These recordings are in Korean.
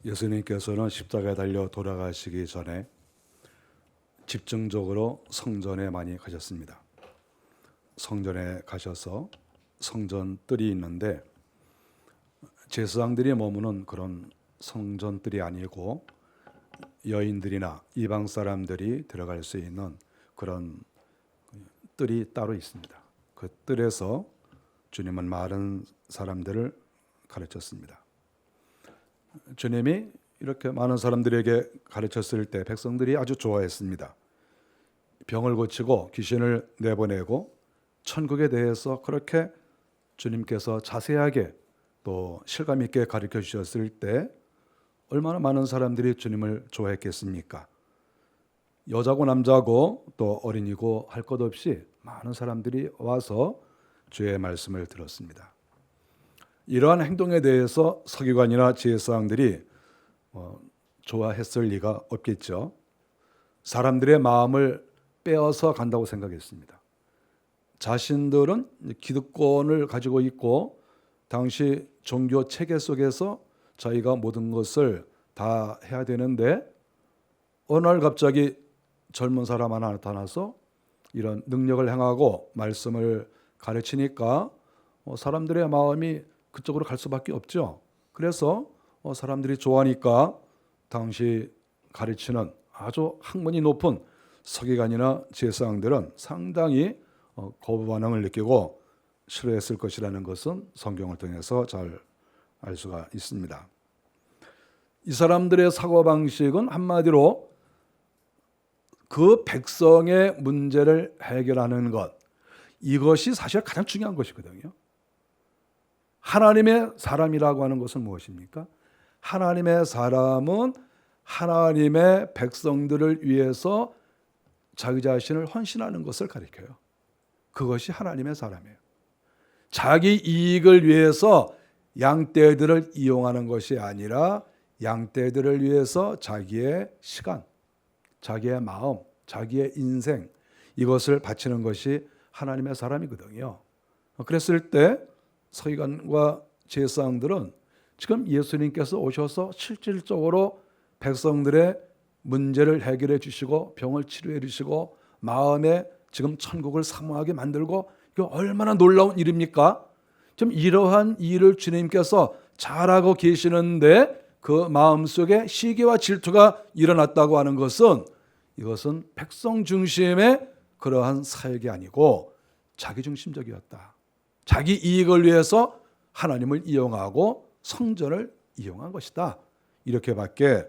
예수님께서는 십자가에 달려 돌아가시기 전에 집중적으로 성전에 많이 가셨습니다. 성전에 가셔서 성전뜰이 있는데 제사장들이 머무는 그런 성전뜰이 아니고 여인들이나 이방 사람들이 들어갈 수 있는 그런 뜰이 따로 있습니다. 그 뜰에서 주님은 많은 사람들을 가르쳤습니다. 주님이 이렇게 많은 사람들에게 가르쳤을 때 백성들이 아주 좋아했습니다. 병을 고치고 귀신을 내보내고 천국에 대해서 그렇게 주님께서 자세하게 또 실감 있게 가르쳐 주셨을 때 얼마나 많은 사람들이 주님을 좋아했겠습니까? 여자고 남자고 또 어린이고 할 것 없이 많은 사람들이 와서 주의 말씀을 들었습니다. 이러한 행동에 대해서 서기관이나 제사장들이 좋아했을 리가 없겠죠. 사람들의 마음을 빼앗아 간다고 생각했습니다. 자신들은 기득권을 가지고 있고 당시 종교 체계 속에서 자기가 모든 것을 다 해야 되는데 어느 날 갑자기 젊은 사람 하나 나타나서 이런 능력을 행하고 말씀을 가르치니까 사람들의 마음이 그쪽으로 갈 수밖에 없죠. 그래서 사람들이 좋아하니까 당시 가르치는 아주 학문이 높은 서기관이나 제사장들은 상당히 거부 반응을 느끼고 싫어했을 것이라는 것은 성경을 통해서 잘 알 수가 있습니다. 이 사람들의 사고방식은 한마디로 그 백성의 문제를 해결하는 것, 이것이 사실 가장 중요한 것이거든요. 하나님의 사람이라고 하는 것은 무엇입니까? 하나님의 사람은 하나님의 백성들을 위해서 자기 자신을 헌신하는 것을 가리켜요. 그것이 하나님의 사람이에요. 자기 이익을 위해서 양떼들을 이용하는 것이 아니라 양떼들을 위해서 자기의 시간, 자기의 마음, 자기의 인생, 이것을 바치는 것이 하나님의 사람이거든요. 그랬을 때 서기관과 제사장들은 지금 예수님께서 오셔서 실질적으로 백성들의 문제를 해결해 주시고 병을 치료해 주시고 마음에 지금 천국을 사모하게 만들고 이거 얼마나 놀라운 일입니까? 지금 이러한 일을 주님께서 잘하고 계시는데 그 마음속에 시기와 질투가 일어났다고 하는 것은 이것은 백성 중심의 그러한 사역이 아니고 자기중심적이었다. 자기 이익을 위해서 하나님을 이용하고 성전을 이용한 것이다. 이렇게밖에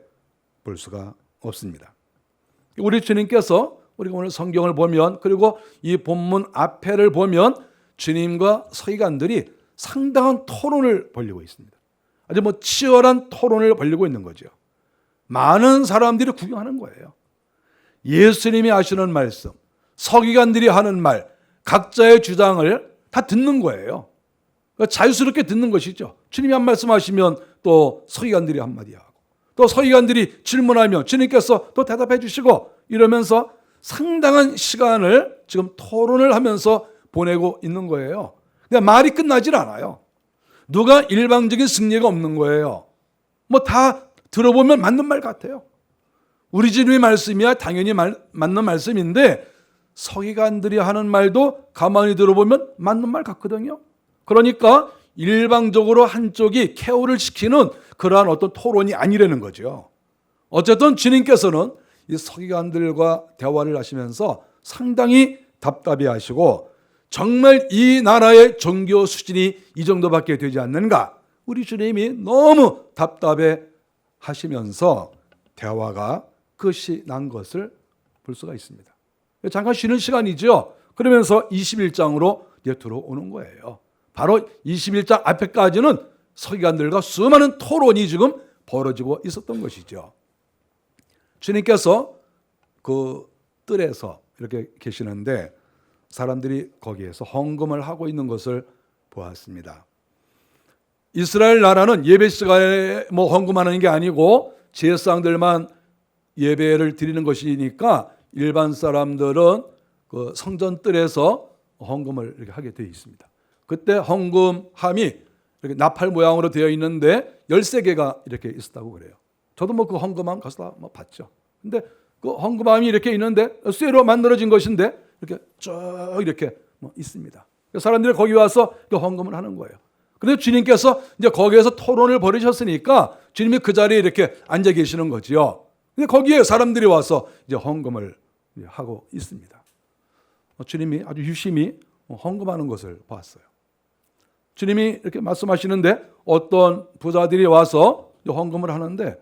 볼 수가 없습니다. 우리 주님께서 우리가 오늘 성경을 보면 그리고 이 본문 앞에를 보면 주님과 서기관들이 상당한 토론을 벌이고 있습니다. 아주 치열한 토론을 벌이고 있는 거죠. 많은 사람들이 구경하는 거예요. 예수님이 하시는 말씀, 서기관들이 하는 말, 각자의 주장을 다 듣는 거예요. 그러니까 자유스럽게 듣는 것이죠. 주님이 한 말씀 하시면 또 서기관들이 한마디 하고 또 서기관들이 질문하면 주님께서 또 대답해 주시고 이러면서 상당한 시간을 지금 토론을 하면서 보내고 있는 거예요. 근데 말이 끝나질 않아요. 누가 일방적인 승리가 없는 거예요. 다 들어보면 맞는 말 같아요. 우리 주님의 말씀이야 당연히 맞는 말씀인데 서기관들이 하는 말도 가만히 들어보면 맞는 말 같거든요. 그러니까 일방적으로 한쪽이 케어를 시키는 그러한 어떤 토론이 아니라는 거죠. 어쨌든 주님께서는 이 서기관들과 대화를 하시면서 상당히 답답해하시고 정말 이 나라의 종교 수준이 이 정도밖에 되지 않는가? 우리 주님이 너무 답답해 하시면서 대화가 끝이 난 것을 볼 수가 있습니다. 잠깐 쉬는 시간이죠. 그러면서 21장으로 들어오는 거예요. 바로 21장 앞에까지는 서기관들과 수많은 토론이 지금 벌어지고 있었던 것이죠. 주님께서 그 뜰에서 이렇게 계시는데 사람들이 거기에서 헌금을 하고 있는 것을 보았습니다. 이스라엘 나라는 예배 시간에 헌금하는 게 아니고 제사장들만 예배를 드리는 것이니까 일반 사람들은 그 성전 뜰에서 헌금을 이렇게 하게 되어 있습니다. 그때 헌금함이 이렇게 나팔 모양으로 되어 있는데 13개가 이렇게 있었다고 그래요. 저도 뭐 그 헌금함 가서 다 뭐 봤죠. 근데 그 헌금함이 이렇게 있는데 쇠로 만들어진 것인데 이렇게 쭉 이렇게 뭐 있습니다. 사람들이 거기 와서 그 헌금을 하는 거예요. 그런데 주님께서 이제 거기에서 토론을 벌이셨으니까 주님이 그 자리에 이렇게 앉아 계시는 거지요. 근데 거기에 사람들이 와서 이제 헌금을 하고 있습니다. 주님이 아주 유심히 헌금하는 것을 봤어요. 주님이 이렇게 말씀하시는데 어떤 부자들이 와서 헌금을 하는데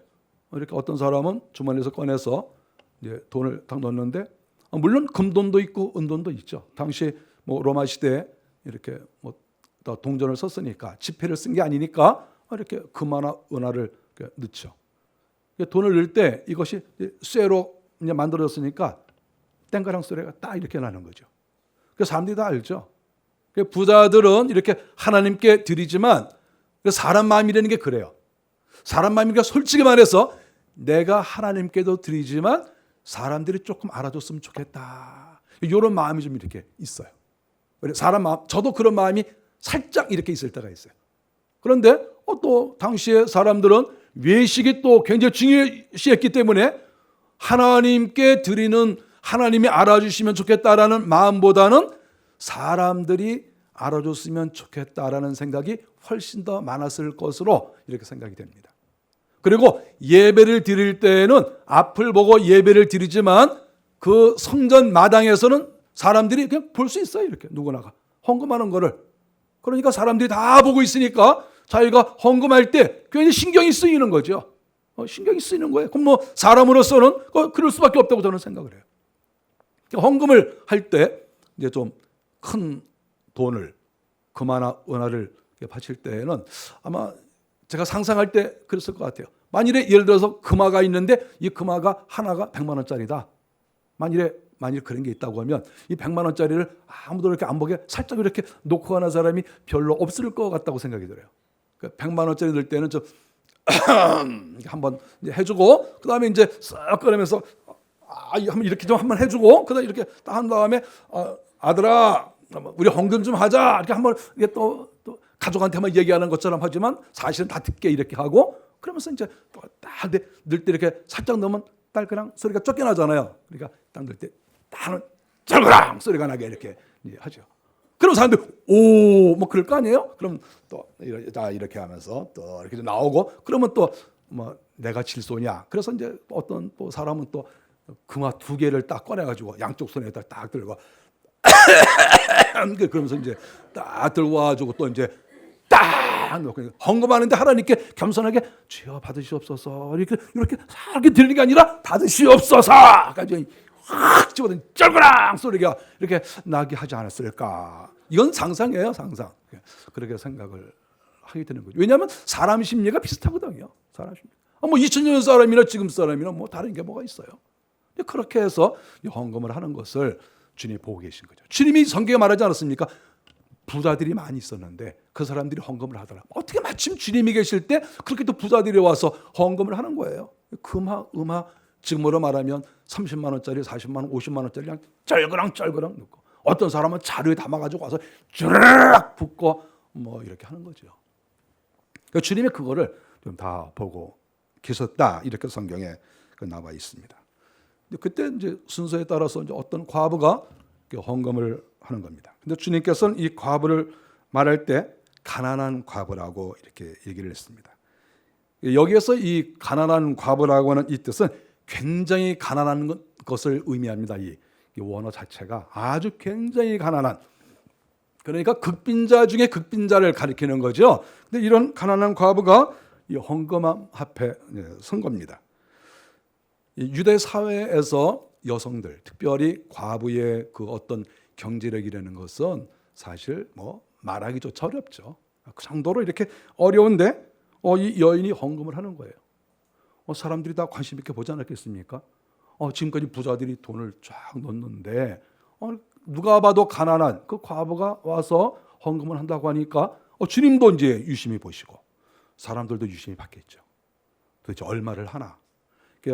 이렇게 어떤 사람은 주머니에서 꺼내서 이제 돈을 딱 넣는데 물론 금돈도 있고 은돈도 있죠. 당시 뭐 로마 시대에 이렇게 뭐 동전을 썼으니까 지폐를 쓴 게 아니니까 이렇게 금화나 은화를 넣죠. 돈을 넣을 때 이것이 쇠로 이제 만들어졌으니까 땡가랑 소리가 딱 이렇게 나는 거죠. 그 사람들이 다 알죠. 부자들은 이렇게 하나님께 드리지만 사람 마음이라는 게 그래요. 사람 마음이니까 솔직히 말해서 내가 하나님께도 드리지만 사람들이 조금 알아줬으면 좋겠다. 이런 마음이 좀 이렇게 있어요. 사람 마음, 저도 그런 마음이 살짝 이렇게 있을 때가 있어요. 그런데 또 당시에 사람들은 외식이 또 굉장히 중요시했기 때문에 하나님께 드리는 하나님이 알아주시면 좋겠다라는 마음보다는 사람들이 알아줬으면 좋겠다라는 생각이 훨씬 더 많았을 것으로 이렇게 생각이 됩니다. 그리고 예배를 드릴 때에는 앞을 보고 예배를 드리지만 그 성전 마당에서는 사람들이 그냥 볼 수 있어요. 이렇게 누구나가 헌금하는 거를. 그러니까 사람들이 다 보고 있으니까 자기가 헌금할 때 괜히 신경이 쓰이는 거죠. 신경이 쓰이는 거예요. 그럼 뭐 사람으로서는 그럴 수밖에 없다고 저는 생각을 해요. 헌금을 할 때 이제 좀 큰 돈을 금화나 은화를 바칠 때에는 아마 제가 상상할 때 그랬을 것 같아요. 만일에 예를 들어서 금화가 있는데 이 금화가 하나가 100만 원짜리다. 만일 그런 게 있다고 하면 이 100만 원짜리를 아무도 이렇게 안 보게 살짝 이렇게 놓고 가는 사람이 별로 없을 것 같다고 생각이 들어요. 100만 원짜리 넣을 때는 좀 한번 해주고 그 다음에 이제 싹 꺼내면서 한번 이렇게 좀 한번 해주고 그다음 이렇게 딱 한 다음에 아들아 우리 헌금 좀 하자 이렇게 한번 이게 또 가족한테만 얘기하는 것처럼 하지만 사실은 다 듣게 이렇게 하고 그러면서 이제 딱 넣을 때 이렇게 살짝 넣으면 딸그랑 소리가 쫓겨나잖아요. 그러니까 딱 넣을 때 딱은 쩔그랑 소리가 나게 이렇게 하죠. 그럼 사람들 오 뭐 그럴 거 아니에요? 그럼 또 이렇게 하면서 또 이렇게 나오고 그러면 또 뭐 내가 질소냐? 그래서 이제 어떤 또 사람은 또 금화 2개를 딱 꺼내가지고 양쪽 손에다 딱 들고 그러면서 이제 딱 들고 와가지고 또 이제 딱 놓고 헌금하는데 하나님께 겸손하게 주여 받으시옵소서 이렇게 드리는 게 아니라 받으시옵소서까지 확 집어든 쩔그랑 소리가 이렇게 나게 하지 않았을까? 이건 상상이에요, 상상. 그렇게 생각을 하게 되는 거죠. 왜냐하면 사람 심리가 비슷하거든요. 사람 심리. 뭐 2000년 사람이나 지금 사람이나 뭐 다른 게 뭐가 있어요? 그렇게 해서 헌금을 하는 것을 주님이 보고 계신 거죠. 주님이 성경에 말하지 않았습니까? 부자들이 많이 있었는데 그 사람들이 헌금을 하더라. 어떻게 마침 주님이 계실 때 그렇게 또 부자들이 와서 헌금을 하는 거예요. 금화, 음화, 지금으로 말하면 30만 원짜리, 40만 원, 50만 원짜리 그냥 쩔그랑 넣고 어떤 사람은 자루에 담아가지고 와서 쭈르륵 붓고 뭐 이렇게 하는 거죠. 그러니까 주님이 그거를 좀 다 보고 계셨다 이렇게 성경에 나와 있습니다. 그때 이제 순서에 따라서 이제 어떤 과부가 헌금을 하는 겁니다. 근데 주님께서는 이 과부를 말할 때 가난한 과부라고 이렇게 얘기를 했습니다. 여기에서 이 가난한 과부라고 하는 이 뜻은 굉장히 가난한 것을 의미합니다. 이 원어 자체가 아주 굉장히 가난한, 그러니까 극빈자 중에 극빈자를 가리키는 거죠. 근데 이런 가난한 과부가 이 헌금 앞에 선 겁니다. 유대 사회에서 여성들, 특별히 과부의 그 어떤 경제력이라는 것은 사실 뭐 말하기조차 어렵죠. 그 정도로 이렇게 어려운데 이 여인이 헌금을 하는 거예요. 사람들이 다 관심 있게 보지 않았겠습니까? 지금까지 부자들이 돈을 쫙 넣는데 누가 봐도 가난한 그 과부가 와서 헌금을 한다고 하니까 주님도 이제 유심히 보시고 사람들도 유심히 받겠죠. 도대체 얼마를 하나?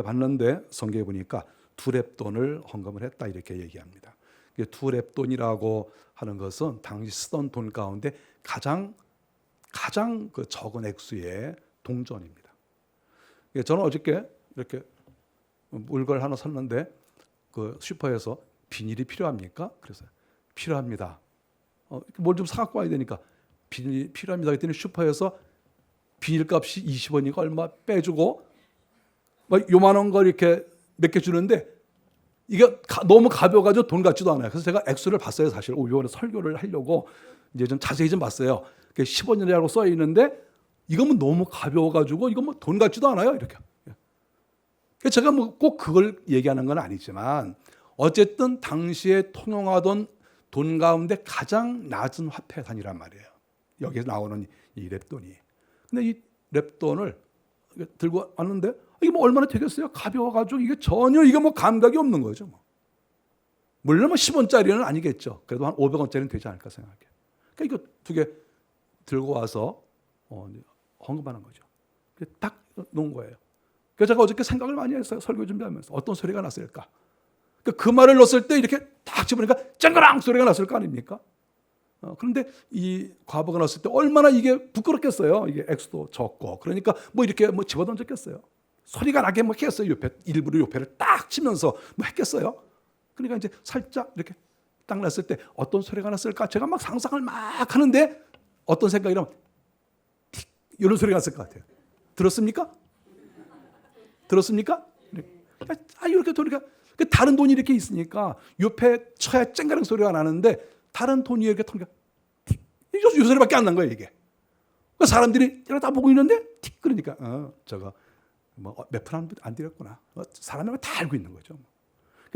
봤는데 성경에 보니까 2렙돈을 헌금을 했다 이렇게 얘기합니다. 2렙돈이라고 하는 것은 당시 쓰던 돈 가운데 가장 그 적은 액수의 동전입니다. 저는 어저께 이렇게 물건을 하나 샀는데 그 슈퍼에서 비닐이 필요합니까? 그래서 필요합니다. 뭘 좀 사갖고 와야 되니까 비닐이 필요합니다. 그랬더니 슈퍼에서 비닐 값이 20원이니까 얼마 빼주고 막 요만한 거 이렇게 몇 개 주는데 이게 너무 가벼워가지고 돈 같지도 않아요. 그래서 제가 액수를 봤어요. 사실 이번에 설교를 하려고 이제 좀 자세히 좀 봤어요. 10원이라고 써 있는데 이건 뭐 너무 가벼워가지고 이건 뭐 돈 같지도 않아요. 이렇게. 제가 뭐 꼭 그걸 얘기하는 건 아니지만 어쨌든 당시에 통용하던 돈 가운데 가장 낮은 화폐 단위란 말이에요. 여기에 나오는 이 랩돈이. 근데 이 랩돈을 들고 왔는데 이게 뭐 얼마나 되겠어요? 가벼워가지고 이게 전혀 이게 뭐 감각이 없는 거죠. 뭐. 물론 뭐 10원짜리는 아니겠죠. 그래도 한 500원짜리는 되지 않을까 생각해요. 그러니까 이거 두 개 들고 와서 헌금하는 거죠. 딱 놓은 거예요. 그래서 제가 어저께 생각을 많이 했어요. 설교 준비하면서 어떤 소리가 났을까? 그 말을 넣었을 때 이렇게 딱 집으니까 쨍그랑 소리가 났을 거 아닙니까? 그런데 이 과부가 났을 때 얼마나 이게 부끄럽겠어요. 이게 액수도 적고 그러니까 뭐 이렇게 뭐 집어던졌겠어요. 소리가 나게 뭐 했어요. 옆에 일부러 옆에를 딱 치면서 뭐 했겠어요. 그러니까 이제 살짝 이렇게 딱 났을 때 어떤 소리가 났을까? 제가 막 상상을 막 하는데 어떤 생각이라면 틱 이런 소리가 났을 것 같아요. 들었습니까? 들었습니까? 이렇게 소리가 다른 돈이 이렇게 있으니까 옆에 쳐야 쨍가랑 소리가 나는데 다른 돈이 이렇게 통과 이 소리밖에 안 난 거예요 이게. 사람들이 다 보고 있는데 틱 그러니까 저거 뭐 몇 푼 안 드렸구나. 사람들은 다 알고 있는 거죠.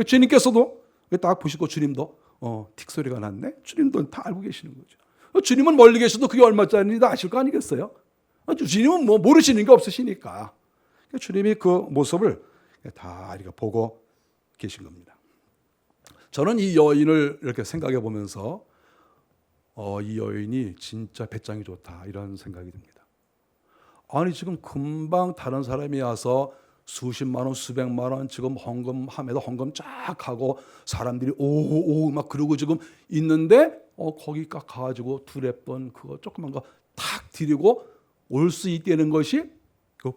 주님께서도 딱 보시고 주님도 틱 소리가 났네. 주님도 다 알고 계시는 거죠. 주님은 멀리 계셔도 그게 얼마짜리인지 아실 거 아니겠어요? 주님은 뭐 모르시는 게 없으시니까. 주님이 그 모습을 다 이렇게 보고 계신 겁니다. 저는 이 여인을 이렇게 생각해 보면서 이 여인이 진짜 배짱이 좋다 이런 생각이 듭니다. 아니 지금 금방 다른 사람이 와서 수십만 원, 수백만 원 지금 헌금함에도 헌금 쫙 하고 사람들이 오오 막 그러고 지금 있는데 거기 딱 가가지고 두랩돈 그거 조그만 거 탁 드리고 올 수 있다는 것이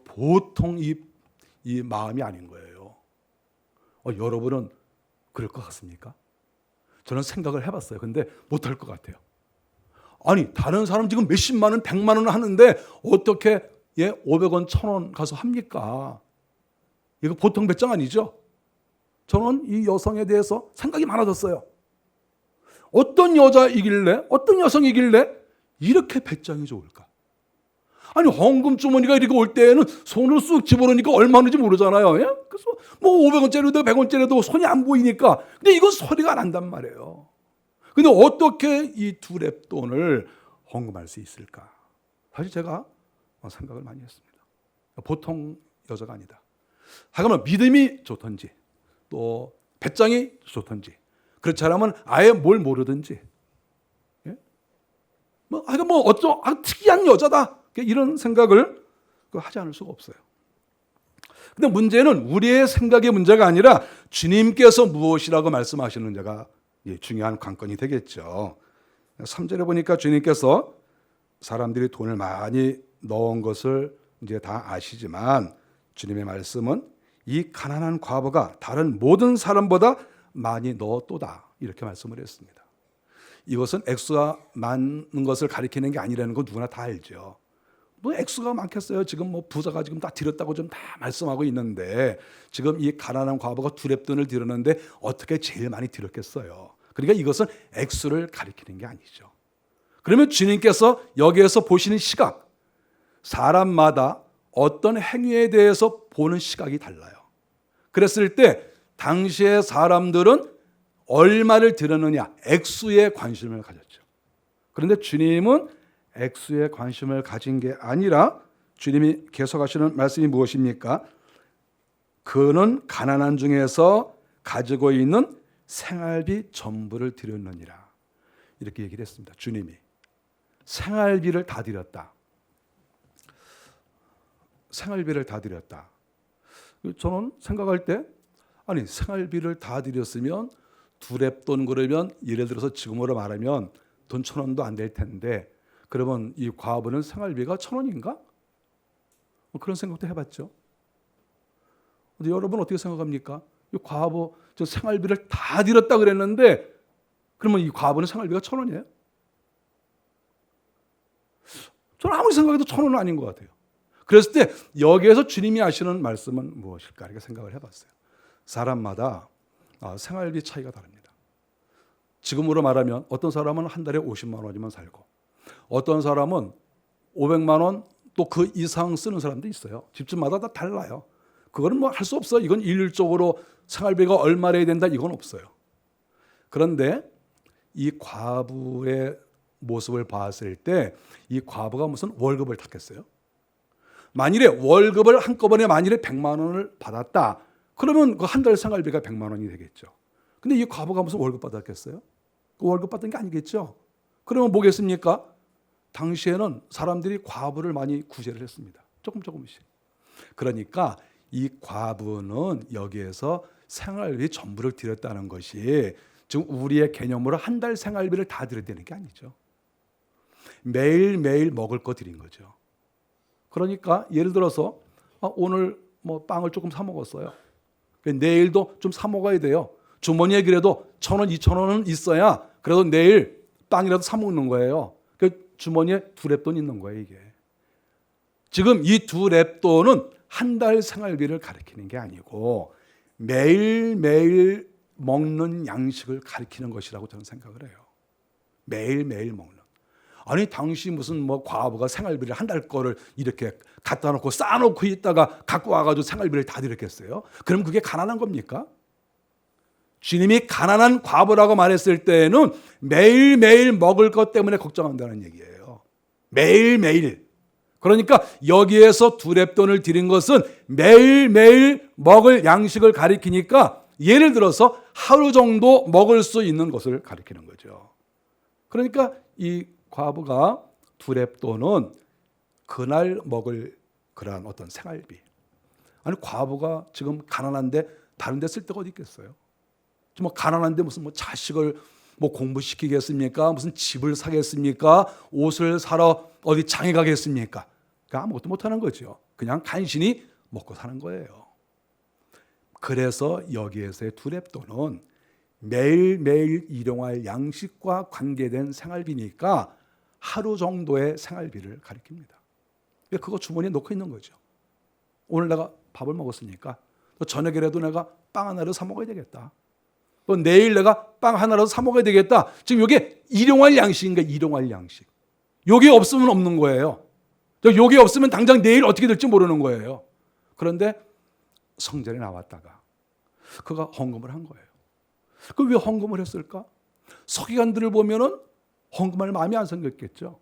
보통 이 마음이 아닌 거예요. 여러분은 그럴 것 같습니까? 저는 생각을 해봤어요. 근데 못할 것 같아요. 아니 다른 사람 지금 몇십만 원, 100만 원 하는데 어떻게 500원, 1000원 가서 합니까? 이거 보통 배짱 아니죠? 저는 이 여성에 대해서 생각이 많아졌어요. 어떤 여자이길래, 어떤 여성이길래 이렇게 배짱이 좋을까? 아니 헌금 주머니가 이렇게 올 때에는 손을 쑥 집어넣으니까 얼마인지 모르잖아요. 그래서 뭐 500원짜리도 100원짜리도 손이 안 보이니까. 근데 이건 소리가 난단 말이에요. 근데 어떻게 이 두 랩돈을 헌금할 수 있을까? 사실 제가 생각을 많이 했습니다. 보통 여자가 아니다. 하여간 믿음이 좋든지 또 배짱이 좋든지 그렇지 않으면 아예 뭘 모르든지 하여간 특이한 여자다. 이런 생각을 하지 않을 수가 없어요. 근데 문제는 우리의 생각의 문제가 아니라 주님께서 무엇이라고 말씀하시는지가 중요한 관건이 되겠죠. 3절에 보니까 주님께서 사람들이 돈을 많이 넣은 것을 이제 다 아시지만 주님의 말씀은 이 가난한 과부가 다른 모든 사람보다 많이 넣었도다 이렇게 말씀을 했습니다. 이것은 액수가 많은 것을 가리키는 게 아니라는 건 누구나 다 알죠. 뭐 액수가 많겠어요. 지금 뭐 부자가 지금 다 드렸다고 좀 다 말씀하고 있는데 지금 이 가난한 과부가 두 랩돈을 드렸는데 어떻게 제일 많이 드렸겠어요. 그러니까 이것은 액수를 가리키는 게 아니죠. 그러면 주님께서 여기에서 보시는 시각, 사람마다 어떤 행위에 대해서 보는 시각이 달라요. 그랬을 때 당시의 사람들은 얼마를 드렸느냐, 액수에 관심을 가졌죠. 그런데 주님은 액수에 관심을 가진 게 아니라 주님이 계속하시는 말씀이 무엇입니까? 그는 가난한 중에서 가지고 있는 생활비 전부를 드렸느니라. 이렇게 얘기를 했습니다. 주님이 생활비를 다 드렸다. 생활비를 다 드렸다. 저는 생각할 때 아니 생활비를 다 드렸으면 두 랩돈 그러면 예를 들어서 지금으로 말하면 돈 1,000원도 안 될 텐데 그러면 이 과부는 생활비가 1,000원인가? 그런 생각도 해봤죠. 근데 여러분 어떻게 생각합니까? 이 과부 저 생활비를 다 드렸다 그랬는데 그러면 이 과부는 생활비가 1,000원이에요? 저는 아무리 생각해도 1,000원은 아닌 것 같아요. 그랬을 때 여기에서 주님이 하시는 말씀은 무엇일까 이렇게 생각을 해봤어요. 사람마다 생활비 차이가 다릅니다. 지금으로 말하면 어떤 사람은 한 달에 50만 원이면 살고 어떤 사람은 500만 원 또 그 이상 쓰는 사람도 있어요. 집집마다 다 달라요. 그거는 뭐 할 수 없어. 이건 일률적으로 생활비가 얼마래야 된다 이건 없어요. 그런데 이 과부의 모습을 봤을 때 이 과부가 무슨 월급을 탔겠어요? 만일에 월급을 한꺼번에 만일에 100만 원을 받았다. 그러면 그 한 달 생활비가 100만 원이 되겠죠. 근데 이 과부가 무슨 월급 받았겠어요? 그 월급 받은 게 아니겠죠. 그러면 뭐겠습니까? 당시에는 사람들이 과부를 많이 구제를 했습니다. 조금씩. 그러니까 이 과부는 여기에서 생활비 전부를 드렸다는 것이 지금 우리의 개념으로 한 달 생활비를 다 드려야 되는 게 아니죠. 매일매일 먹을 거 드린 거죠. 그러니까 예를 들어서 오늘 뭐 빵을 조금 사 먹었어요. 내일도 좀 사 먹어야 돼요. 주머니에 그래도 1,000원, 2,000원은 있어야 그래도 내일 빵이라도 사 먹는 거예요. 그 주머니에 2랩돈 있는 거예요, 이게. 지금 이 2랩돈은 한 달 생활비를 가리키는 게 아니고 매일매일 먹는 양식을 가리키는 것이라고 저는 생각을 해요. 매일매일 먹는. 아니 당시 무슨 뭐 과부가 생활비를 한 달 거를 이렇게 갖다 놓고 쌓아놓고 있다가 갖고 와가지고 생활비를 다 드렸겠어요? 그럼 그게 가난한 겁니까? 주님이 가난한 과부라고 말했을 때는 매일매일 먹을 것 때문에 걱정한다는 얘기예요. 매일매일. 그러니까 여기에서 2랩돈을 드린 것은 매일매일 먹을 양식을 가리키니까 예를 들어서 하루 정도 먹을 수 있는 것을 가리키는 거죠. 그러니까 이 과부가 2랩돈은 그날 먹을 그러한 어떤 생활비. 아니 과부가 지금 가난한데 다른 데 쓸 데가 어디 있겠어요? 뭐 가난한데 무슨 뭐 자식을 뭐 공부시키겠습니까? 무슨 집을 사겠습니까? 옷을 사러 어디 장에 가겠습니까? 그러니까 아무것도 못하는 거죠. 그냥 간신히 먹고 사는 거예요. 그래서 여기에서의 2랩돈은 매일매일 일용할 양식과 관계된 생활비니까 하루 정도의 생활비를 가리킵니다. 그거 주머니에 놓고 있는 거죠. 오늘 내가 밥을 먹었으니까 또 저녁이라도 내가 빵 하나를 사 먹어야 되겠다. 또 내일 내가 빵 하나라도 사 먹어야 되겠다. 지금 이게 일용할 양식인가 일용할 양식. 요게 없으면 없는 거예요. 요게 없으면 당장 내일 어떻게 될지 모르는 거예요. 그런데 성전에 나왔다가 그가 헌금을 한 거예요. 그 왜 헌금을 했을까? 서기관들을 보면은 헌금할 마음이 안 생겼겠죠.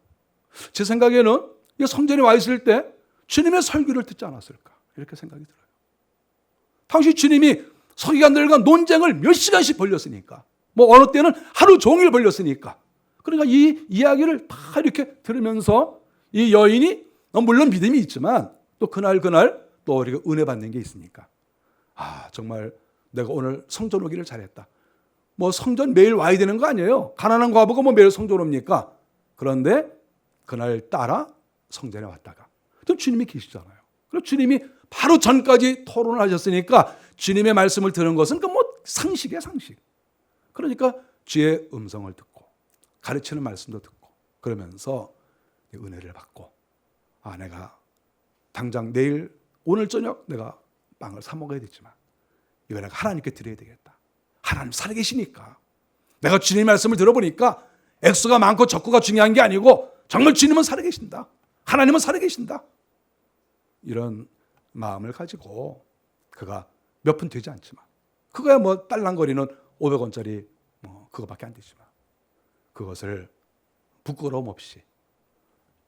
제 생각에는 이 성전에 와 있을 때 주님의 설교를 듣지 않았을까 이렇게 생각이 들어요. 당시 주님이 서기관들과 논쟁을 몇 시간씩 벌렸으니까 뭐 어느 때는 하루 종일 벌렸으니까 그러니까 이 이야기를 다 이렇게 들으면서 이 여인이 물론 믿음이 있지만 또 그날 또 우리가 은혜 받는 게 있으니까 정말 내가 오늘 성전 오기를 잘했다. 뭐 성전 매일 와야 되는 거 아니에요. 가난한 과부가 뭐 매일 성전 옵니까? 그런데 그날 따라 성전에 왔다가 또 주님이 계시잖아요. 그리고 주님이 바로 전까지 토론을 하셨으니까 주님의 말씀을 들은 것은 그 뭐 상식이야 상식. 그러니까 주의 음성을 듣고 가르치는 말씀도 듣고 그러면서 은혜를 받고 내가 당장 내일 오늘 저녁 내가 빵을 사 먹어야 되지만 이거 내가 하나님께 드려야 되겠다. 하나님 살아계시니까 내가 주님의 말씀을 들어보니까 액수가 많고 적고가 중요한 게 아니고 정말 주님은 살아계신다. 하나님은 살아계신다. 이런 마음을 가지고 그가 몇 푼 되지 않지만 그거야 뭐 딸랑거리는 500원짜리 뭐 그거밖에 안 되지만 그것을 부끄러움 없이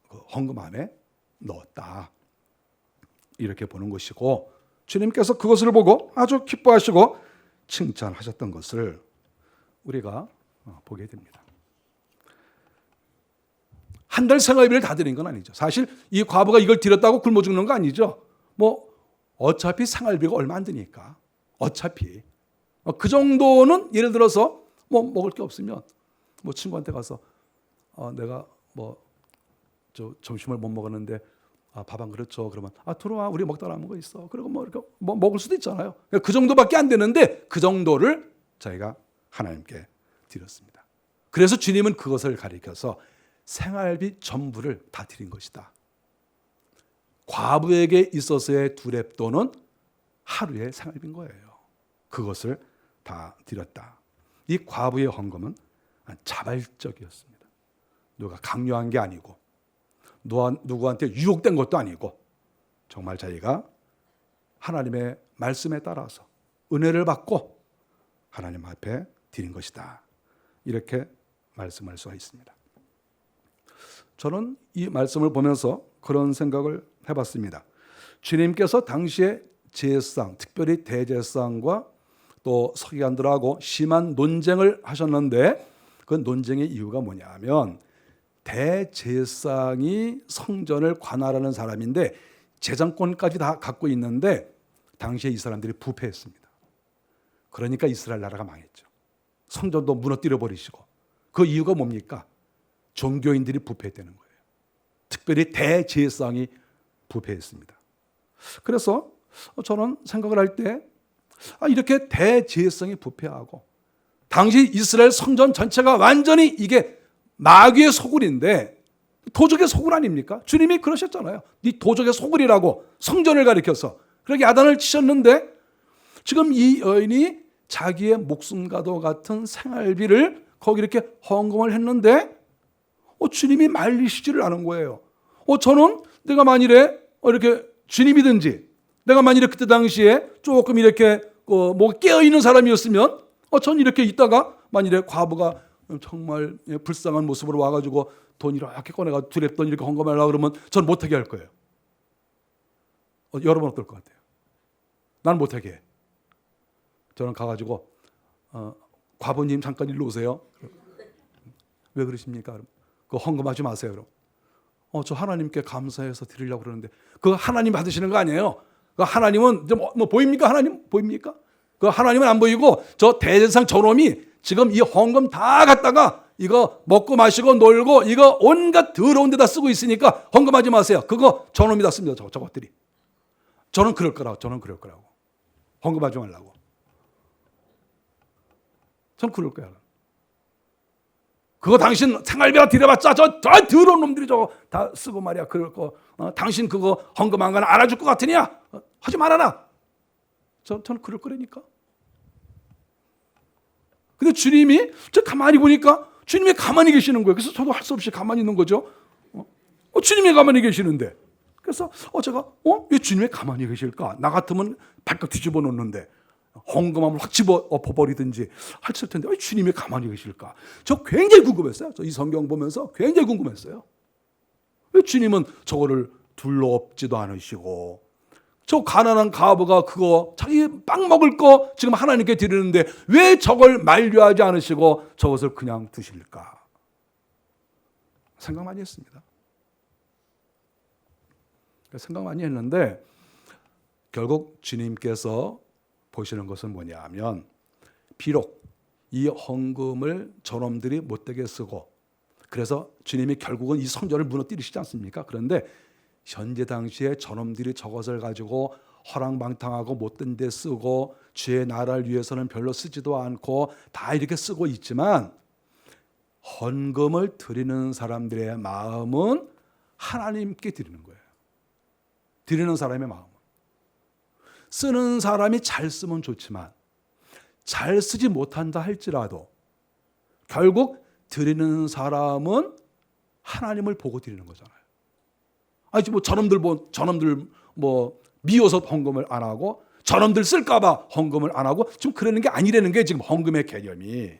그 헌금 안에 넣었다. 이렇게 보는 것이고 주님께서 그것을 보고 아주 기뻐하시고 칭찬하셨던 것을 우리가 보게 됩니다. 한 달 생활비를 다 드린 건 아니죠. 사실 이 과부가 이걸 드렸다고 굶어 죽는 거 아니죠. 뭐 어차피 생활비가 얼마 안 드니까 어차피 그 정도는 예를 들어서 뭐 먹을 게 없으면 뭐 친구한테 가서 내가 뭐 저 점심을 못 먹었는데 밥 한 그릇 줘. 그러면 들어와, 우리 먹다 남은 거 있어. 그리고 뭐 이렇게 먹을 수도 있잖아요. 그 정도밖에 안 되는데 그 정도를 저희가 하나님께 드렸습니다. 그래서 주님은 그것을 가리켜서 생활비 전부를 다 드린 것이다. 과부에게 있어서의 두렙돈은 하루의 생활비인 거예요. 그것을 다 드렸다. 이 과부의 헌금은 자발적이었습니다. 누가 강요한 게 아니고 누구한테 유혹된 것도 아니고 정말 자기가 하나님의 말씀에 따라서 은혜를 받고 하나님 앞에 드린 것이다. 이렇게 말씀할 수가 있습니다. 저는 이 말씀을 보면서 그런 생각을 해봤습니다. 주님께서 당시에 제사상, 특별히 대제사장과 또 서기관들하고 심한 논쟁을 하셨는데 그 논쟁의 이유가 뭐냐면 대제사장이 성전을 관할하는 사람인데 재정권까지 다 갖고 있는데 당시에 이 사람들이 부패했습니다. 그러니까 이스라엘 나라가 망했죠. 성전도 무너뜨려 버리시고. 그 이유가 뭡니까? 종교인들이 부패했다는 거예요. 특별히 대제사장이 부패했습니다. 그래서 저는 생각을 할 때 이렇게 대제사장이 부패하고 당시 이스라엘 성전 전체가 완전히 이게 마귀의 소굴인데 도적의 소굴 아닙니까? 주님이 그러셨잖아요. 네 도적의 소굴이라고 성전을 가리켜서 그렇게 야단을 치셨는데 지금 이 여인이 자기의 목숨과도 같은 생활비를 거기 이렇게 헌금을 했는데 주님이 말리시지를 않은 거예요. 저는 내가 만일에 이렇게 주님이든지 내가 만일에 그때 당시에 조금 이렇게 뭐 깨어있는 사람이었으면 전 이렇게 있다가 만일에 과부가 정말 불쌍한 모습으로 와가지고 돈 이렇게 꺼내가 두렵돈 이렇게 헌금하려고 그러면 전 못하게 할 거예요. 여러분 어떨 것 같아요? 난 못하게 해. 저는 가가지고 과부님 잠깐 일로 오세요. 왜 그러십니까? 그럼 그 헌금하지 마세요. 그럼 저 하나님께 감사해서 드리려고 그러는데 그 하나님 받으시는 거 아니에요? 그 하나님은 뭐 보입니까? 하나님 보입니까? 그 하나님은 안 보이고 저 대제사장 저놈이 지금 이 헌금 다 갖다가 이거 먹고 마시고 놀고 이거 온갖 더러운 데다 쓰고 있으니까 헌금하지 마세요. 그거 저놈이 다 씁니다. 저것들이. 저는 그럴 거라고. 헌금하지 말라고. 저는 그럴 거야. 그거 당신 생활비라 드려봤자 저 더러운 놈들이 저거 다 쓰고 말이야. 그럴 거 당신 그거 헌금한 건 알아줄 것 같으냐? 하지 말아라. 저는 그럴 거라니까. 근데 주님이 저 가만히 보니까 주님이 가만히 계시는 거예요. 그래서 저도 할 수 없이 가만히 있는 거죠. 주님이 가만히 계시는데. 그래서 제가 왜 주님이 가만히 계실까? 나 같으면 발칵 뒤집어 놓는데 헌금함을 확 집어 엎어버리든지 했을 텐데 왜 주님이 가만히 계실까? 저 굉장히 궁금했어요. 저 이 성경 보면서 굉장히 궁금했어요. 왜 주님은 저거를 둘러엎지도 않으시고 저 가난한 과부가 그거 자기 빵 먹을 거 지금 하나님께 드리는데 왜 저걸 만류하지 않으시고 저것을 그냥 두실까? 생각 많이 했습니다. 생각 많이 했는데 결국 주님께서 보시는 것은 뭐냐면 비록 이 헌금을 저놈들이 못되게 쓰고 그래서 주님이 결국은 이 성전을 무너뜨리시지 않습니까? 그런데 현재 당시에 저놈들이 저것을 가지고 허랑방탕하고 못된 데 쓰고 주의 나라를 위해서는 별로 쓰지도 않고 다 이렇게 쓰고 있지만 헌금을 드리는 사람들의 마음은 하나님께 드리는 거예요. 드리는 사람의 마음은. 쓰는 사람이 잘 쓰면 좋지만 잘 쓰지 못한다 할지라도 결국 드리는 사람은 하나님을 보고 드리는 거잖아요. 아니 뭐 저놈들 미워서 헌금을 안 하고 저놈들 쓸까봐 헌금을 안 하고 지금 그러는 게 아니라는 게 지금 헌금의 개념이.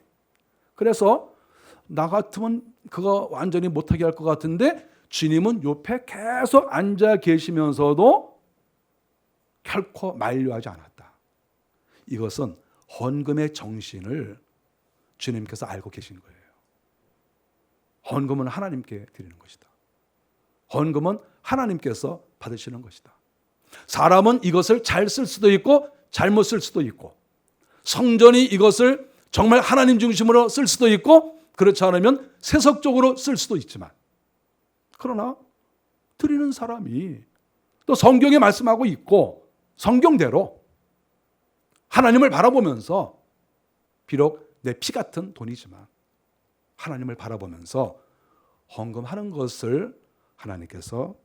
그래서 나 같으면 그거 완전히 못하게 할 것 같은데 주님은 옆에 계속 앉아 계시면서도 결코 만류하지 않았다. 이것은 헌금의 정신을 주님께서 알고 계신 거예요. 헌금은 하나님께 드리는 것이다. 헌금은 하나님께서 받으시는 것이다. 사람은 이것을 잘 쓸 수도 있고 잘못 쓸 수도 있고 성전이 이것을 정말 하나님 중심으로 쓸 수도 있고 그렇지 않으면 세속적으로 쓸 수도 있지만 그러나 드리는 사람이 또 성경에 말씀하고 있고 성경대로 하나님을 바라보면서 비록 내 피 같은 돈이지만 하나님을 바라보면서 헌금하는 것을 하나님께서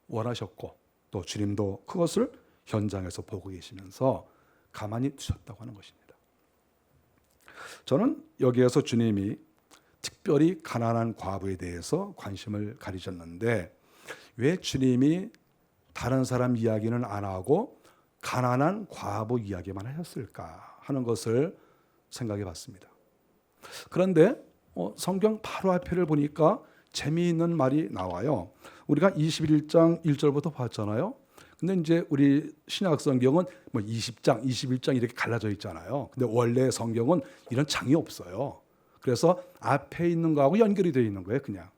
원하셨고 또 주님도 그것을 현장에서 보고 계시면서 가만히 두셨다고 하는 것입니다. 저는 여기에서 주님이 특별히 가난한 과부에 대해서 관심을 가지셨는데 왜 주님이 다른 사람 이야기는 안 하고 가난한 과부 이야기만 하셨을까 하는 것을 생각해 봤습니다. 그런데 성경 바로 앞에를 보니까 재미있는 말이 나와요. 우리가 21장 1절부터 봤잖아요. 근데 이제 우리 신약 성경은 뭐 20장, 21장 이렇게 갈라져 있잖아요. 근데 원래 성경은 이런 장이 없어요. 그래서 앞에 있는 거하고 연결이 되어 있는 거예요, 그냥.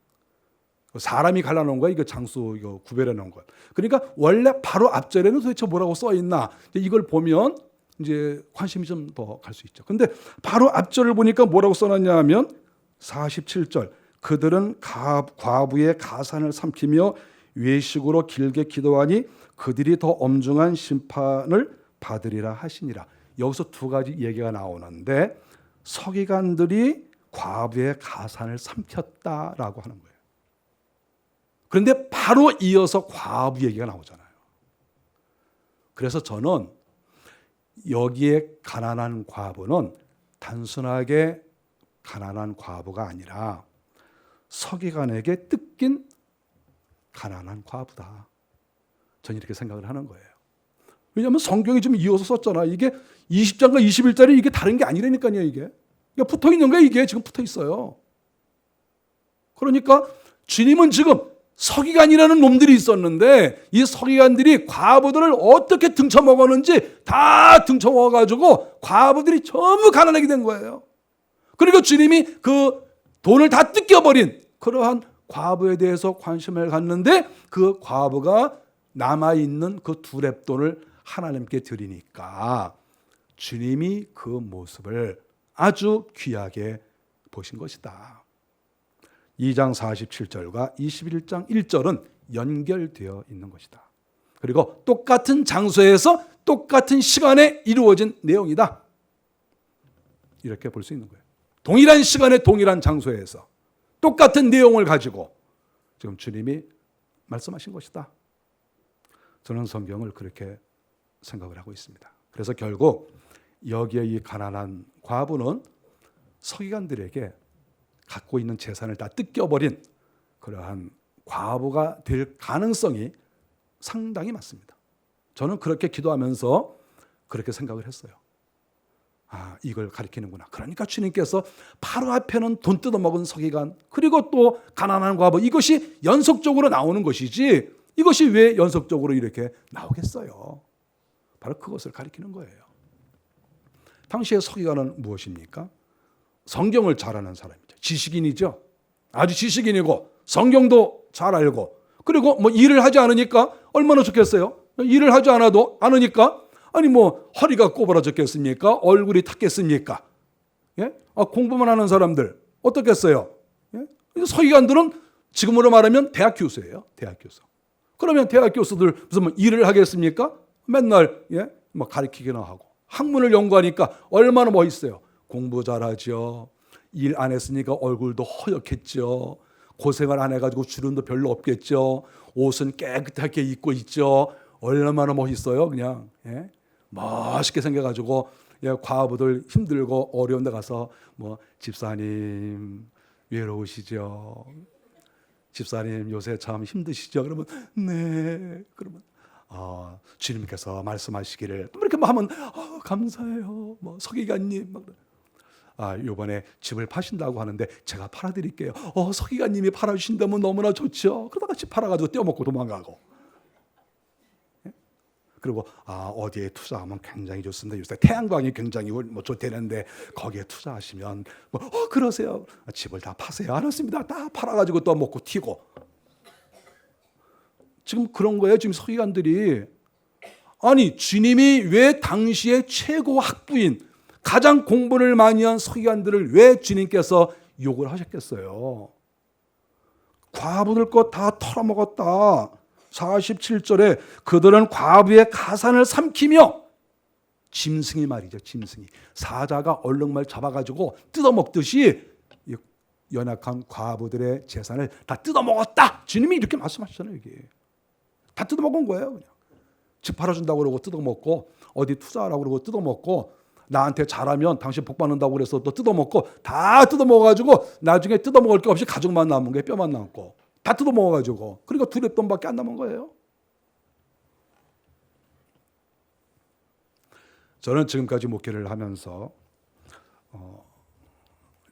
사람이 갈라놓은 거야, 이거 장수 이거 구별해 놓은 거. 그러니까 원래 바로 앞절에는 도대체 뭐라고 써 있나? 이걸 보면 이제 관심이 좀 더 갈 수 있죠. 근데 바로 앞절을 보니까 뭐라고 써놨냐 하면 47절. 그들은 과부의 가산을 삼키며 외식으로 길게 기도하니 그들이 더 엄중한 심판을 받으리라 하시니라. 여기서 두 가지 얘기가 나오는데 서기관들이 과부의 가산을 삼켰다라고 하는 거예요. 그런데 바로 이어서 과부 얘기가 나오잖아요. 그래서 저는 여기에 가난한 과부는 단순하게 가난한 과부가 아니라 서기관에게 뜯긴 가난한 과부다. 저는 이렇게 생각을 하는 거예요. 왜냐하면 성경이 좀 이어서 썼잖아. 이게 20장과 21장이 이게 다른 게 아니라니까요. 이게 붙어 있는 거예요. 이게 지금 붙어 있어요. 그러니까 주님은 지금 서기관이라는 놈들이 있었는데 이 서기관들이 과부들을 어떻게 등쳐먹었는지 다 등쳐먹어가지고 과부들이 전부 가난하게 된 거예요. 그리고 주님이 그 돈을 다 뜯겨버린 그러한 과부에 대해서 관심을 갖는데 그 과부가 남아있는 그 두 렙돈을 하나님께 드리니까 주님이 그 모습을 아주 귀하게 보신 것이다. 2장 47절과 21장 1절은 연결되어 있는 것이다. 그리고 똑같은 장소에서 똑같은 시간에 이루어진 내용이다. 이렇게 볼 수 있는 거예요. 동일한 시간에 동일한 장소에서 똑같은 내용을 가지고 지금 주님이 말씀하신 것이다. 저는 성경을 그렇게 생각을 하고 있습니다. 그래서 결국 여기에 이 가난한 과부는 서기관들에게 갖고 있는 재산을 다 뜯겨버린 그러한 과부가 될 가능성이 상당히 많습니다. 저는 그렇게 기도하면서 그렇게 생각을 했어요. 아, 이걸 가리키는구나. 그러니까 주님께서 바로 앞에는 돈 뜯어먹은 서기관 그리고 또 가난한 과부 이것이 연속적으로 나오는 것이지 이것이 왜 연속적으로 이렇게 나오겠어요? 바로 그것을 가리키는 거예요. 당시의 서기관은 무엇입니까? 성경을 잘 아는 사람이죠. 지식인이죠. 아주 지식인이고 성경도 잘 알고 그리고 뭐 일을 하지 않으니까 얼마나 좋겠어요? 일을 하지 않으니까 아니 뭐 허리가 꼬부라졌겠습니까? 얼굴이 탔겠습니까? 예? 공부만 하는 사람들 어떻겠어요? 예? 서기관들은 지금으로 말하면 대학 교수예요. 대학 교수. 그러면 대학 교수들 무슨 뭐 일을 하겠습니까? 맨날 뭐 가르치기나 하고 학문을 연구하니까 얼마나 멋있어요. 공부 잘하죠. 일 안 했으니까 얼굴도 허옇겠죠. 고생을 안 해가지고 주름도 별로 없겠죠. 옷은 깨끗하게 입고 있죠. 얼마나 멋있어요. 그냥 멋있게 생겨가지고 과부들 힘들고 어려운 데 가서 뭐 집사님 외로우시죠. 집사님 요새 참 힘드시죠. 그러면 네. 그러면 주님께서 말씀하시기를 이렇게 뭐 하면 감사해요. 뭐 서기관님 이번에 집을 파신다고 하는데 제가 팔아드릴게요. 서기관님이 팔아주신다면 너무나 좋죠. 그러다가 집 팔아가지고 떼어먹고 도망가고. 그리고 어디에 투자하면 굉장히 좋습니다. 요새 태양광이 굉장히 뭐 좋대는데 거기에 투자하시면 그러세요. 집을 다 파세요. 알았습니다. 다 팔아가지고 또 먹고 튀고. 지금 그런 거예요. 지금 서기관들이. 아니 주님이 왜 당시에 최고 학부인 가장 공부를 많이 한 서기관들을 왜 주님께서 욕을 하셨겠어요? 과부들 것 다 털어먹었다. 47절에 그들은 과부의 가산을 삼키며, 짐승이 말이죠. 짐승이 사자가 얼룩말 잡아가지고 뜯어먹듯이 이 연약한 과부들의 재산을 다 뜯어먹었다. 주님이 이렇게 말씀하셨잖아요. 이게 다 뜯어먹은 거예요. 그냥 집 팔아준다고 그러고 뜯어먹고, 어디 투자하라고 그러고 뜯어먹고, 나한테 잘하면 당신 복 받는다고 그래서 또 뜯어먹고, 다 뜯어먹어가지고 나중에 뜯어먹을 게 없이 가죽만 남은 거예요. 뼈만 남고 다 뜯어먹어가지고, 그러니까 두랩돈밖에 안 남은 거예요. 저는 지금까지 목회를 하면서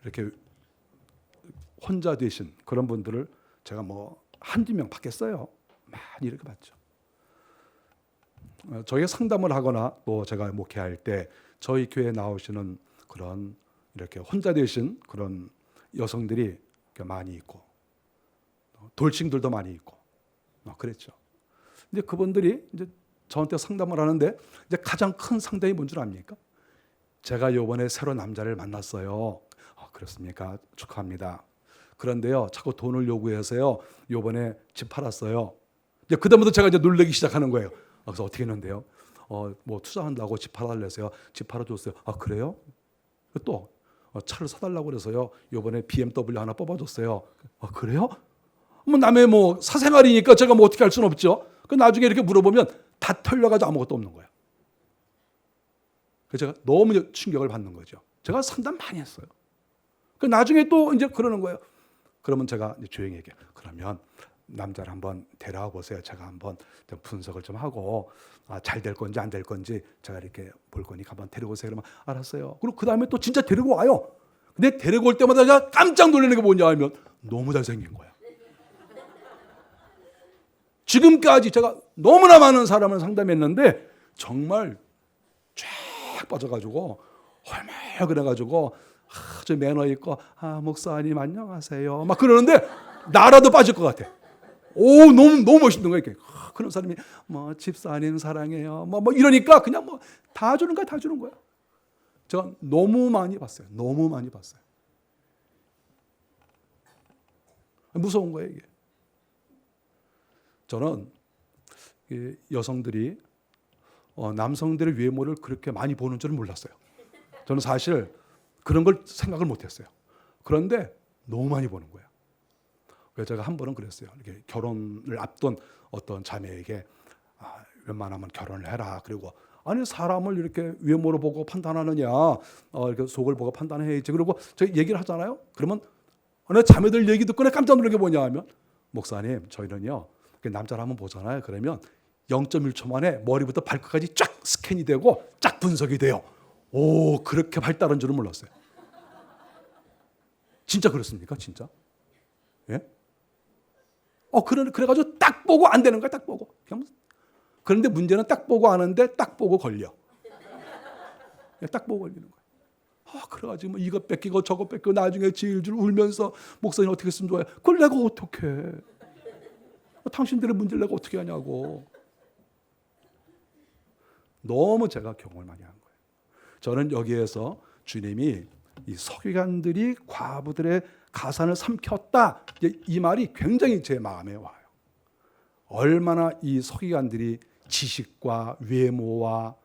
이렇게 혼자 되신 그런 분들을 제가 뭐 한두 명 봤겠어요. 많이 이렇게 봤죠. 저희가 상담을 하거나 또 제가 목회할 때 저희 교회에 나오시는 그런 이렇게 혼자 되신 그런 여성들이 많이 있고, 돌싱들도 많이 있고 그랬죠. 근데 그분들이 이제 저한테 상담을 하는데, 이제 가장 큰 상담이 뭔 줄 압니까? 제가 이번에 새로 남자를 만났어요. 그렇습니까? 축하합니다. 그런데요, 자꾸 돈을 요구해서요, 이번에 집 팔았어요. 이제 그다음부터 제가 이제 놀래기 시작하는 거예요. 그래서 어떻게 했는데요? 뭐 투자한다고 집 팔아달래서요. 집 팔아줬어요. 그래요? 또 차를 사달라고 그래서요, 이번에 BMW 하나 뽑아줬어요. 그래요? 뭐 남의 뭐 사생활이니까 제가 뭐 어떻게 할 수는 없죠. 그 나중에 이렇게 물어보면 다 털려가지고 아무것도 없는 거예요. 그래서 제가 너무 충격을 받는 거죠. 제가 상담 많이 했어요. 그 나중에 또 이제 그러는 거예요. 그러면 제가 이제 조용히 얘기해요. 그러면 남자를 한번 데려와 보세요. 제가 한번 좀 분석을 좀 하고, 잘 될 건지 안 될 건지 제가 이렇게 볼 거니까 한번 데리고 오세요. 그러면 알았어요. 그리고 그 다음에 또 진짜 데리고 와요. 근데 데리고 올 때마다 제가 깜짝 놀라는 게 뭐냐 하면, 너무 잘생긴 거야. 지금까지 제가 너무나 많은 사람을 상담했는데 정말 쫙 빠져가지고 헐말 그래가지고, 저 매너 있고, 목사님 안녕하세요 막 그러는데 나라도 빠질 것 같아. 너무 멋있는 거야. 이렇게 그런 사람이 뭐 집사님 사랑해요 뭐 이러니까 그냥 뭐 다 주는 거야. 다 주는 거야. 제가 너무 많이 봤어요. 너무 많이 봤어요. 무서운 거예요, 이게. 저는 여성들이 남성들의 외모를 그렇게 많이 보는 줄은 몰랐어요. 저는 사실 그런 걸 생각을 못했어요. 그런데 너무 많이 보는 거예요. 그래서 제가 한 번은 그랬어요. 이렇게 결혼을 앞둔 어떤 자매에게 웬만하면 결혼을 해라. 그리고 아니 사람을 이렇게 외모로 보고 판단하느냐, 이렇게 속을 보고 판단해야지. 그리고 제가 얘기를 하잖아요. 그러면 어느 자매들 얘기 듣고 내가 깜짝 놀란 게 뭐냐 하면, 목사님 저희는요 남자를 한번 보잖아요. 그러면 0.1초 만에 머리부터 발끝까지 쫙 스캔이 되고 쫙 분석이 돼요. 그렇게 발달한 줄은 몰랐어요. 진짜 그렇습니까? 진짜? 예? 그래가지고 딱 보고 안 되는 거야. 딱 보고. 그런데 문제는 딱 보고 아는데 딱 보고 걸려. 딱 보고 걸리는 거야. 그래가지고 뭐 이것 뺏기고 저것 뺏기고 나중에 질질 울면서, 목사님 어떻게 했으면 좋아요? 그걸 내가 어떻게 해? 당신들의 문제를 내가 어떻게 하냐고. 너무 제가 경험을 많이 한 거예요. 저는 여기에서 주님이 이 서기관들이 과부들의 가산을 삼켰다, 이 말이 굉장히 제 마음에 와요. 얼마나 이 서기관들이 지식과 외모와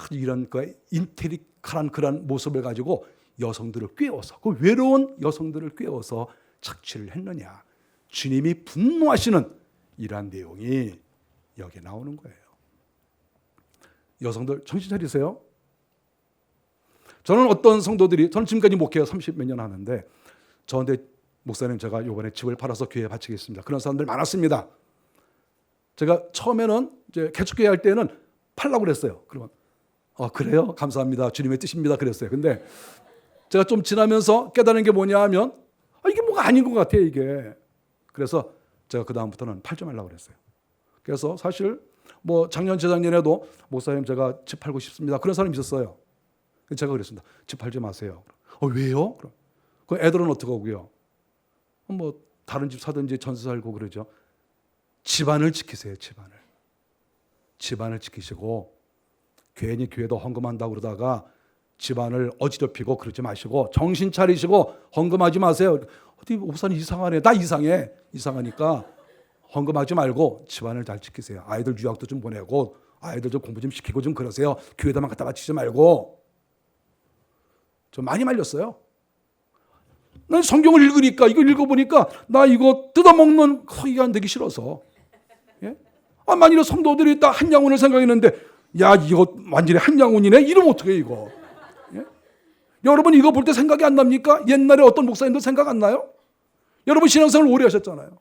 이런 그 인테리컬한 그런 모습을 가지고 여성들을 꿰어서, 그 외로운 여성들을 꿰어서 착취를 했느냐. 주님이 분노하시는 이러한 내용이 여기에 나오는 거예요. 여성들 정신 차리세요. 저는 어떤 성도들이, 저는 지금까지 목회 30몇 년 하는데, 저한테 목사님 제가 이번에 집을 팔아서 교회에 바치겠습니다. 그런 사람들 많았습니다. 제가 처음에는 이제 개척교회 할 때는 팔라고 그랬어요. 그러면 그래요? 감사합니다. 주님의 뜻입니다. 그랬어요. 근데 제가 좀 지나면서 깨달은 게 뭐냐 하면, 이게 뭐가 아닌 것 같아요, 이게. 그래서 제가 그 다음부터는 팔지 말라고 그랬어요. 그래서 사실 뭐 작년 재작년에도 목사님 제가 집 팔고 싶습니다. 그런 사람이 있었어요. 제가 그랬습니다. 집 팔지 마세요. 왜요? 그 애들은 어떻게 하고요? 뭐 다른 집 사든지 전세 살고 그러죠. 집안을 지키세요. 집안을 지키시고, 괜히 교회도 헌금한다고 그러다가 집안을 어지럽히고 그러지 마시고, 정신 차리시고 헌금하지 마세요. 어디 목사님 이상하네. 나 이상해. 이상하니까 헌금하지 말고 집안을 잘 지키세요. 아이들 유학도 좀 보내고 아이들 좀 공부 좀 시키고 좀 그러세요. 교회에다만 갖다 바치지 말고. 좀 많이 말렸어요. 난 성경을 읽으니까 이거 읽어보니까 나 이거 뜯어먹는 허기가 안 되기 싫어서. 예? 만일에 성도들이 딱 한양훈을 생각했는데 야 이거 완전히 한양훈이네? 이러면 어떡해 이거. 예? 여러분 이거 볼 때 생각이 안 납니까? 옛날에 어떤 목사님들 생각 안 나요? 여러분 신앙생활 오래 하셨잖아요.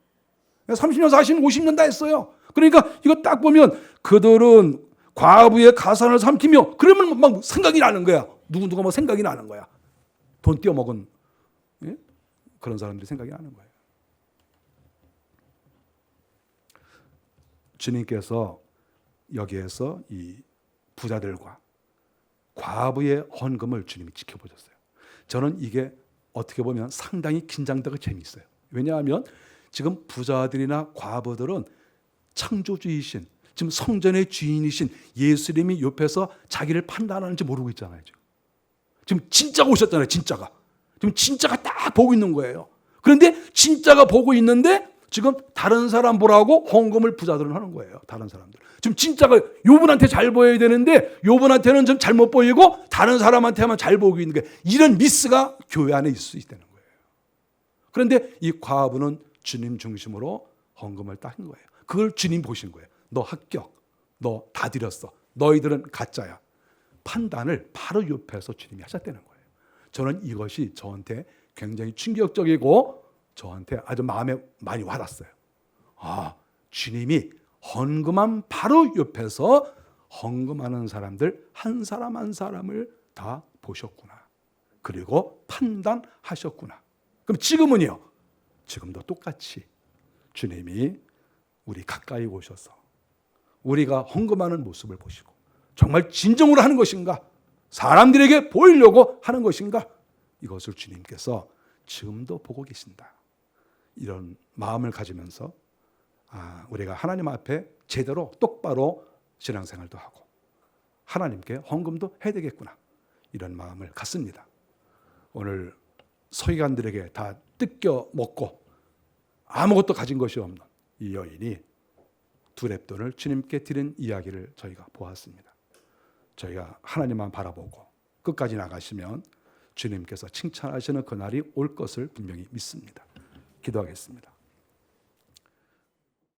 30년, 40년, 50년 다 했어요. 그러니까 이거 딱 보면 그들은 과부의 가산을 삼키며 그러면 막 생각이 나는 거야. 누가 뭐 생각이 나는 거야. 돈 떼어먹은 예? 그런 사람들이 생각이 나는 거예요. 주님께서 여기에서 이 부자들과 과부의 헌금을 주님이 지켜보셨어요. 저는 이게 어떻게 보면 상당히 긴장되고 재미있어요. 왜냐하면 지금 부자들이나 과부들은 창조주이신, 지금 성전의 주인이신 예수님이 옆에서 자기를 판단하는지 모르고 있잖아요. 지금 진짜가 오셨잖아요. 진짜가. 지금 진짜가 딱 보고 있는 거예요. 그런데 진짜가 보고 있는데 지금 다른 사람 보라고 헌금을 부자들은 하는 거예요. 다른 사람들. 지금 진짜가 요분한테 잘 보여야 되는데 요분한테는 좀 잘못 보이고 다른 사람한테만 잘 보이고 있는 거예요. 이런 미스가 교회 안에 있을 수 있다는 거예요. 그런데 이 과부는 주님 중심으로 헌금을 따신 거예요. 그걸 주님 보신 거예요. 너 합격. 너 다 드렸어. 너희들은 가짜야. 판단을 바로 옆에서 주님이 하셨다는 거예요. 저는 이것이 저한테 굉장히 충격적이고 저한테 아주 마음에 많이 와닿았어요. 주님이 헌금한 바로 옆에서 헌금하는 사람들 한 사람 한 사람을 다 보셨구나. 그리고 판단하셨구나. 그럼 지금은요? 지금도 똑같이 주님이 우리 가까이 오셔서 우리가 헌금하는 모습을 보시고 정말 진정으로 하는 것인가? 사람들에게 보이려고 하는 것인가? 이것을 주님께서 지금도 보고 계신다. 이런 마음을 가지면서 우리가 하나님 앞에 제대로 똑바로 신앙생활도 하고 하나님께 헌금도 해야 되겠구나. 이런 마음을 갖습니다. 오늘 서기관들에게 다 뜯겨 먹고 아무것도 가진 것이 없는 이 여인이 두 렙돈을 주님께 드린 이야기를 저희가 보았습니다. 저희가 하나님만 바라보고 끝까지 나가시면 주님께서 칭찬하시는 그날이 올 것을 분명히 믿습니다. 기도하겠습니다.